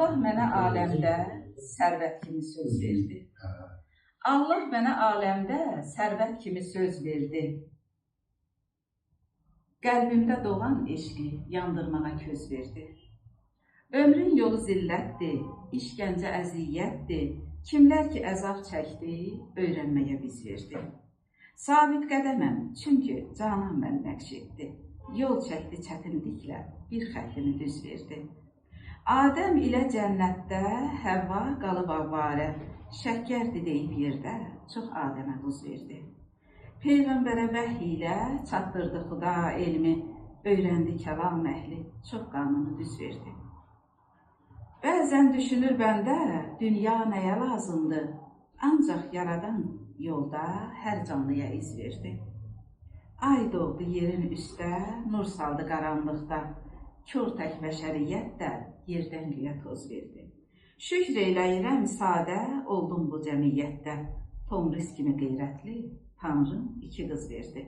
Allah mənə aləmdə sərvət kimi söz verdi. Allah mənə aləmdə sərvət kimi söz verdi. Qəlbimdə doğan eşqi yandırmağa köz verdi. Ömrün yolu zillətdir, işgəncə əziyyətdir. Kimlər ki əzab çəkdi, öyrənməyə biz verdi. Sabit qədəməm, çünki canan mən nəqş etdi. Yol çəkdi çətinliklə, bir xəttini düz verdi. Adəm ilə cənnətdə, Həvva qalıb avvarə. Şəkkərdi deyib yerdə, çox Adəmə buz verdi. Peyğəmbərə vəhiy ilə çatdırdı Xuda elmi, öyrəndi kəlam əhli, çox qanunu düz verdi. Bəzən düşünür bəndə, dünya nəyə lazımdır, ancaq yaradan yolda hər canlıya iz verdi. Ay doğdu yerin üstə, nur saldı qaranlıqda, kör tək bəşəriyyət də yerdən göyə toz verdi. Şükr eyləyirəm sadə, oldum bu cəmiyyətdə, Tomris kimi qeyrətli, Tanrım iki qız verdi.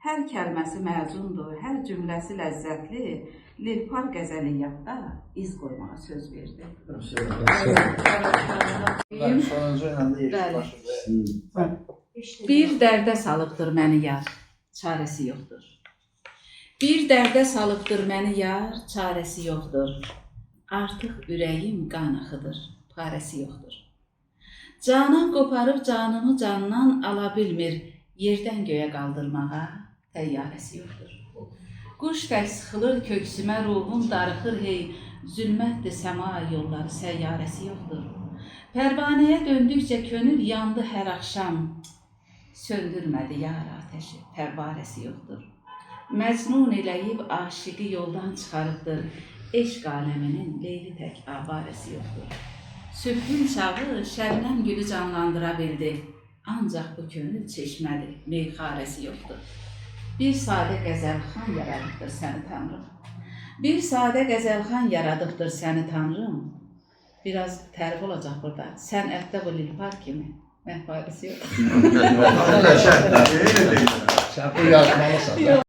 Hər kəlməsi məzundur, hər cümləsi ləzzətli, Lilpar qəzəliyyatda iz qoymağa söz verdi. Bir dərdə salıbdır məni yar, çarəsi yoxdur. Bir dərdə salıbdır məni yar, çarəsi yoxdur. Artıq ürəyim qan axıdır, parəsi yoxdur. Canan qoparıb canımı candan ala bilmir, yerdən göyə qaldırmağa təyyarəsi yoxdur. Quş tək sıxılır köksümə, ruhum darıxır hey, zülmətdir səma yolları, səyyarəsi yoxdur. Pərvanəyə döndükcə könül yandı hər axşam, söndürmədi yar ateşi, pərvarəsi yoxdur. Məcnun eləyib aşiqi yoldan çıxarıbdır, eşq aləminin leyli tək avarəsi yoxdur. Sübhün çağı şəbnəm gülü canlandıra bildi, ancaq bu könül çeşmədi, meyxarəsi yoxdur. Bir sadə qəzəlxan yaradıbdır səni Tanrım. Bir sadə qəzəlxan yaradıbdır səni Tanrım. Biraz tərif olacaq burada. Sənətdə bu Lilpar kimi məhvarisi yoxdur. Sən bu yazmalısan.